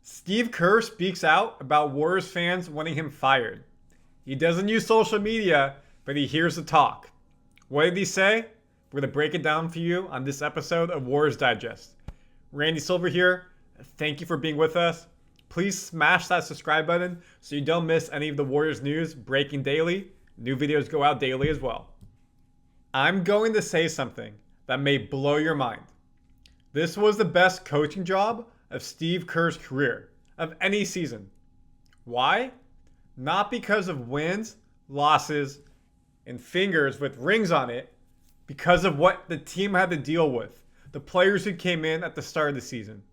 Steve Kerr speaks out about Warriors fans wanting him fired. He doesn't use social media, but he hears the talk. What did he say? We're going to break it down for you on this episode of Warriors Digest. Randy Silver here. Thank you for being with us. Please smash that subscribe button so you don't miss any of the Warriors news breaking daily. New videos go out daily as well. I'm going to say something that may blow your mind. This was the best coaching job of Steve Kerr's career, of any season. Why? Not because of wins, losses, and fingers with rings on it, because of what the team had to deal with. The players who came in at the start of the season.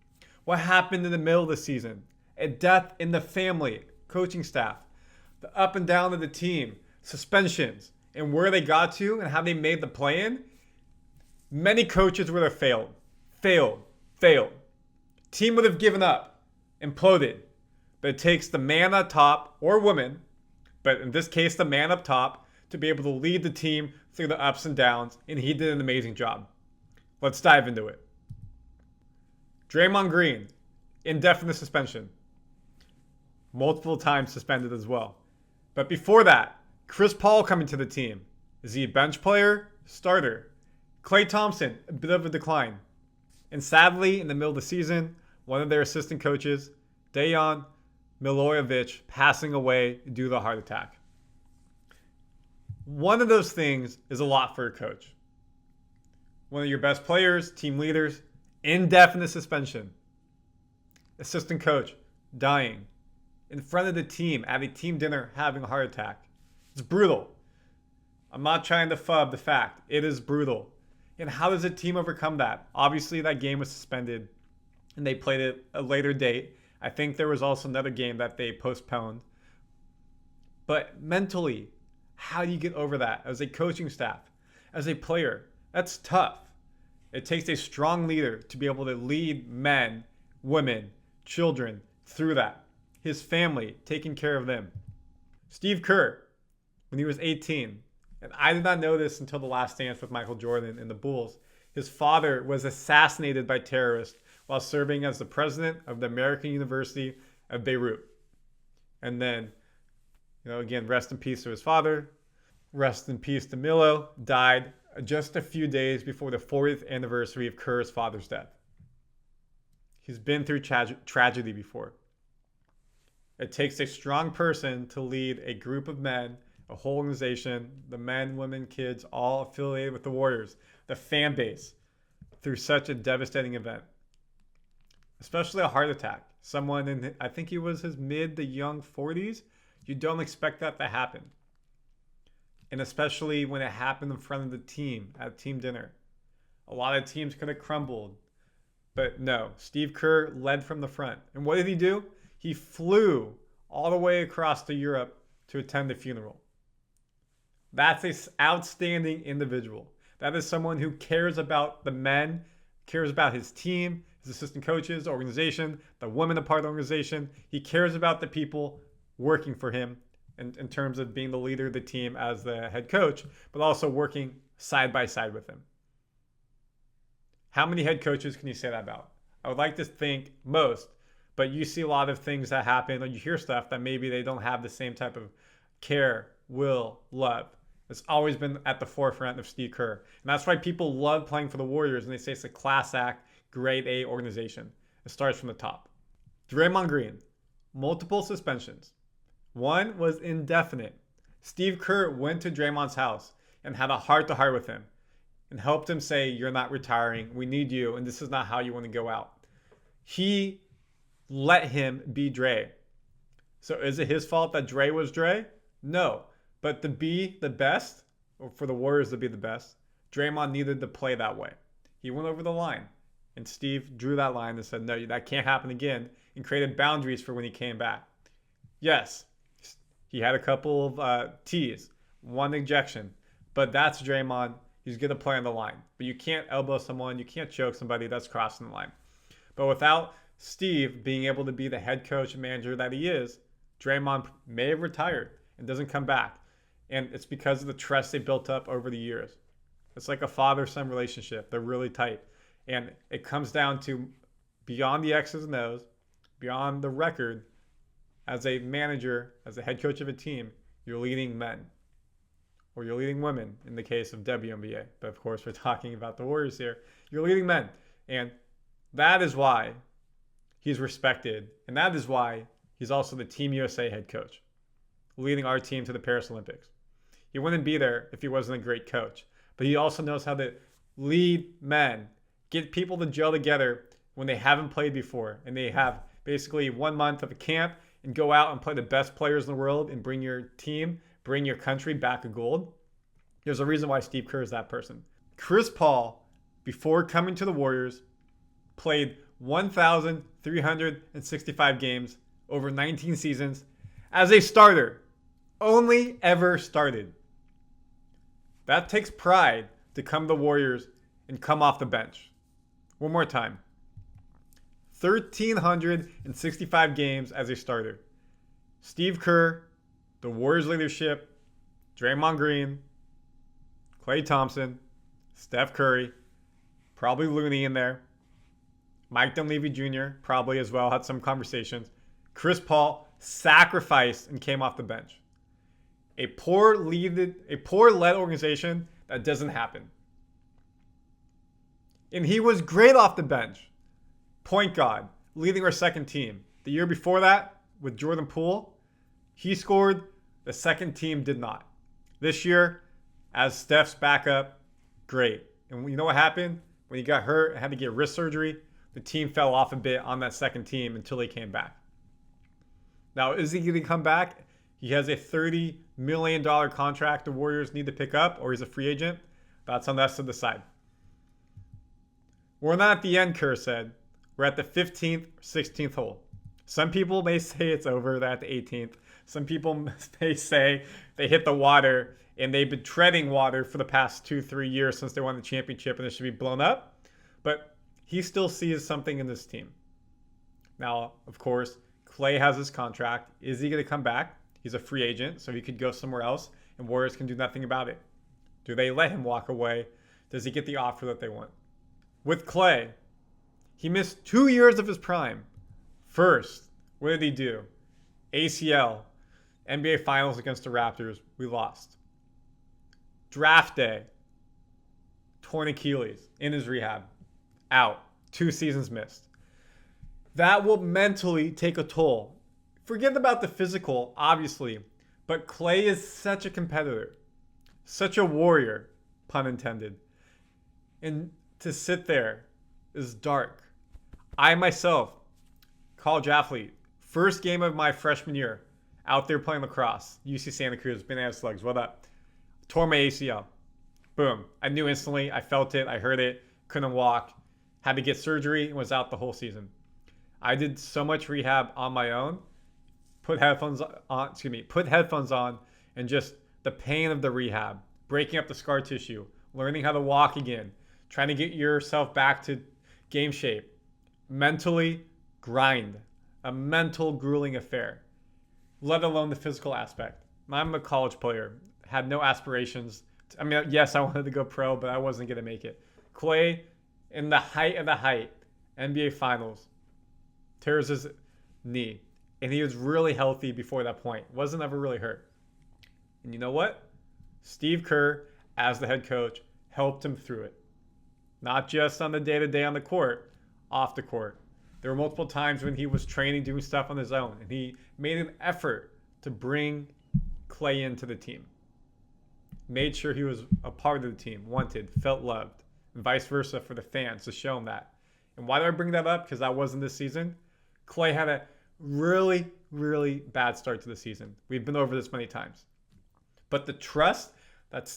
What happened in the middle of the season. A death in the family, coaching staff. The up and down of the team, suspensions, and where they got to and how they made the play-in. Many coaches would have failed. Team would have given up, imploded. But it takes the man up top, or woman, but in this case the man up top, to be able to lead the team through the ups and downs, and he did an amazing job. Let's dive into it. Draymond Green, indefinite suspension. Multiple times suspended as well. But before that, Chris Paul coming to the team. Is he a bench player? Starter. Klay Thompson, a bit of a decline. And sadly, in the middle of the season, one of their assistant coaches, Dejan Milojevic, passing away due to a heart attack. One of those things is a lot for a coach. One of your best players, team leaders, indefinite suspension. Assistant coach, dying. In front of the team at a team dinner having a heart attack. It's brutal. I'm not trying to fub the fact. It is brutal. And how does a team overcome that? Obviously, that game was suspended and they played it a later date. I think there was also another game that they postponed. But mentally, how do you get over that as a coaching staff, as a player? That's tough. It takes a strong leader to be able to lead men, women, children through that. His family, taking care of them. Steve Kerr, when he was 18, and I did not know this until the last dance with Michael Jordan and the Bulls, his father was assassinated by terrorists while serving as the president of the American University of Beirut. And then, again, rest in peace to his father. Rest in peace to Milo, died just a few days before the 40th anniversary of Kerr's father's death. He's been through tragedy before. It takes a strong person to lead a group of men, a whole organization, the men, women, kids, all affiliated with the Warriors, the fan base, through such a devastating event. Especially a heart attack. Someone in, I think he was his mid to young 40s. You don't expect that to happen. And especially when it happened in front of the team at team dinner. A lot of teams could have crumbled. But no, Steve Kerr led from the front. And what did he do? He flew all the way across to Europe to attend the funeral. That's an outstanding individual. That is someone who cares about the men, cares about his team, his assistant coaches, organization, the women a part of the organization. He cares about the people working for him in terms of being the leader of the team as the head coach, but also working side by side with him. How many head coaches can you say that about? I would like to think most, but you see a lot of things that happen, or you hear stuff that maybe they don't have the same type of care, will, love. It's always been at the forefront of Steve Kerr. And that's why people love playing for the Warriors, and they say it's a class act, grade A organization. It starts from the top. Draymond Green, multiple suspensions. One was indefinite. Steve Kerr went to Draymond's house and had a heart-to-heart with him and helped him say, you're not retiring, we need you, and this is not how you want to go out. He let him be Dre. So is it his fault that Dre was Dre? No. But to be the best, or for the Warriors to be the best, Draymond needed to play that way. He went over the line. And Steve drew that line and said, no, that can't happen again, and created boundaries for when he came back. Yes, he had a couple of T's, one ejection, but that's Draymond. He's going to play on the line. But you can't elbow someone, you can't choke somebody that's crossing the line. But without Steve being able to be the head coach and manager that he is, Draymond may have retired and doesn't come back. And it's because of the trust they built up over the years. It's like a father-son relationship. They're really tight. And it comes down to beyond the X's and O's, beyond the record, as a manager, as a head coach of a team, you're leading men. Or you're leading women in the case of WNBA. But of course, we're talking about the Warriors here. You're leading men. And that is why he's respected. And that is why he's also the Team USA head coach, leading our team to the Paris Olympics. He wouldn't be there if he wasn't a great coach. But he also knows how to lead men, get people to gel together when they haven't played before. And they have basically 1 month of a camp and go out and play the best players in the world and bring your team, bring your country back to gold. There's a reason why Steve Kerr is that person. Chris Paul, before coming to the Warriors, played 1,365 games over 19 seasons as a starter. Only ever started. That takes pride to come to the Warriors and come off the bench. One more time. 1,365 games as a starter. Steve Kerr, the Warriors leadership, Draymond Green, Klay Thompson, Steph Curry, probably Looney in there, Mike Dunleavy Jr. probably as well, had some conversations. Chris Paul sacrificed and came off the bench. A poor led organization, that doesn't happen. And he was great off the bench. Point guard, leading our second team. The year before that, with Jordan Poole, he scored. The second team did not. This year, as Steph's backup, great. And you know what happened? When he got hurt and had to get wrist surgery, the team fell off a bit on that second team until he came back. Now, is he going to come back? He has a $30 million contract the Warriors need to pick up, or he's a free agent. That's on us to decide. We're not at the end, Kerr said. We're at the 15th, 16th hole. Some people may say it's over. They're at the 18th. Some people may say they hit the water and they've been treading water for the past 2-3 years since they won the championship and it should be blown up. But he still sees something in this team. Now, of course, Klay has his contract. Is he going to come back? He's a free agent, so he could go somewhere else and Warriors can do nothing about it. Do they let him walk away? Does he get the offer that they want? With Klay, he missed 2 years of his prime. First, what did he do? ACL, NBA Finals against the Raptors, we lost. Draft day, torn Achilles in his rehab, out, 2 seasons missed. That will mentally take a toll. Forget about the physical, obviously, but Klay is such a competitor, such a warrior, pun intended. And to sit there is dark. I myself, college athlete, first game of my freshman year, out there playing lacrosse, UC Santa Cruz, Banana Slugs, what up? Tore my ACL. Boom. I knew instantly. I felt it. I heard it. Couldn't walk. Had to get surgery and was out the whole season. I did so much rehab on my own. Put headphones on, and just the pain of the rehab, breaking up the scar tissue, learning how to walk again, trying to get yourself back to game shape. Mentally grind. A mental grueling affair. Let alone the physical aspect. I'm a college player. Had no aspirations. I mean, yes, I wanted to go pro, but I wasn't going to make it. Klay, in the height of the height, NBA Finals, tears his knee. And he was really healthy before that point. Wasn't ever really hurt. And you know what? Steve Kerr, as the head coach, helped him through it. Not just on the day-to-day on the court, off the court. There were multiple times when he was training, doing stuff on his own. And he made an effort to bring Klay into the team. Made sure he was a part of the team, wanted, felt loved. And vice versa for the fans to show him that. And why do I bring that up? Because that wasn't this season. Klay had a really, really bad start to the season. We've been over this many times. But the trust that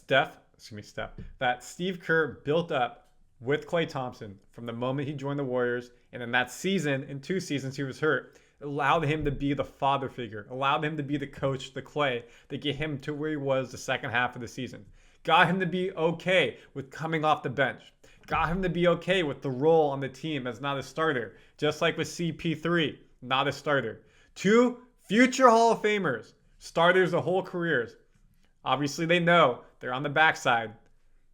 Steve Kerr built up with Klay Thompson from the moment he joined the Warriors, and in that season, in 2 seasons he was hurt, allowed him to be the father figure, allowed him to be the coach, the Klay, to get him to where he was the second half of the season. Got him to be okay with coming off the bench. Got him to be okay with the role on the team as not a starter, just like with CP3. Not a starter. 2 future Hall of Famers. Starters the whole careers. Obviously, they know they're on the backside.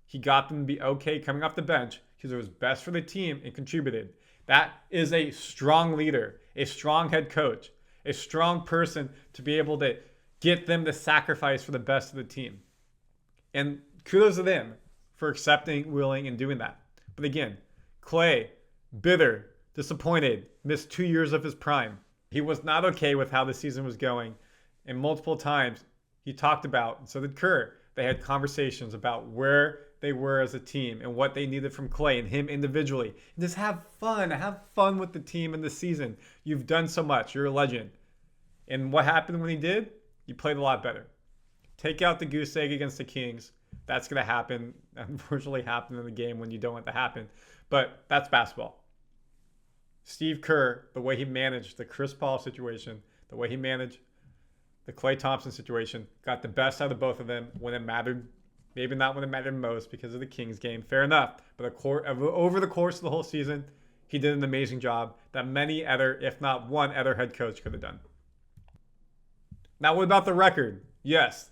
He got them to be okay coming off the bench because it was best for the team and contributed. That is a strong leader, a strong head coach, a strong person to be able to get them to sacrifice for the best of the team. And kudos to them for accepting, willing, and doing that. But again, Klay, bitter, disappointed, missed 2 years of his prime. He was not okay with how the season was going. And multiple times he talked about, and so did Kerr, they had conversations about where they were as a team and what they needed from Klay and him individually. And just have fun with the team in the season. You've done so much. You're a legend. And what happened when he did? He played a lot better. Take out the goose egg against the Kings. That's going to happen. Unfortunately, happen in the game when you don't want it to happen. But that's basketball. Steve Kerr, the way he managed the Chris Paul situation, the way he managed the Klay Thompson situation, got the best out of both of them when it mattered. Maybe not when it mattered most because of the Kings game. Fair enough. But over the course of the whole season, he did an amazing job that many other, if not one other head coach could have done. Now, what about the record? Yes,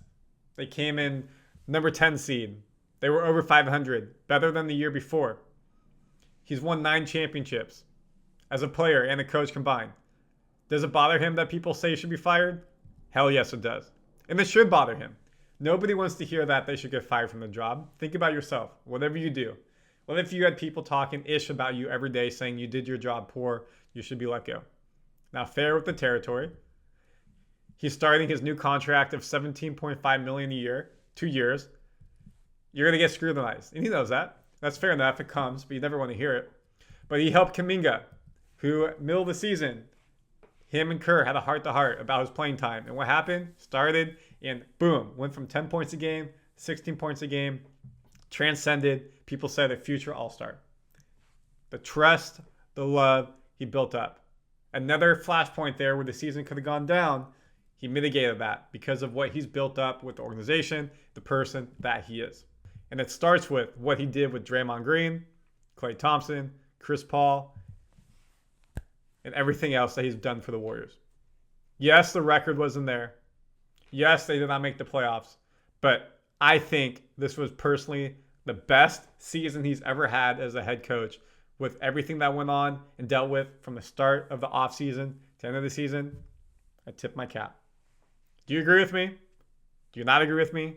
they came in number 10 seed. They were over 500, better than the year before. He's won 9 championships as a player and a coach combined. Does it bother him that people say he should be fired? Hell yes, it does. And it should bother him. Nobody wants to hear that they should get fired from the job. Think about yourself. Whatever you do. What if you had people talking ish about you every day saying you did your job poor, you should be let go? Now, fair with the territory. He's starting his new contract of $17.5 million a year, 2 years. You're going to get scrutinized. And he knows that. That's fair enough. It comes, but you never want to hear it. But he helped Kuminga, who, middle of the season, him and Kerr had a heart-to-heart about his playing time. And what happened? Started and boom, went from 10 points a game, 16 points a game, transcended. People said a future all-star. The trust, the love he built up. Another flashpoint there where the season could have gone down. He mitigated that because of what he's built up with the organization, the person that he is. And it starts with what he did with Draymond Green, Klay Thompson, Chris Paul, and everything else that he's done for the Warriors. Yes, the record wasn't there. Yes, they did not make the playoffs. But I think this was personally the best season he's ever had as a head coach with everything that went on and dealt with from the start of the offseason to the end of the season. I tip my cap. Do you agree with me? Do you not agree with me?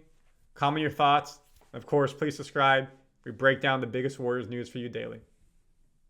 Comment your thoughts. Of course, please subscribe. We break down the biggest Warriors news for you daily.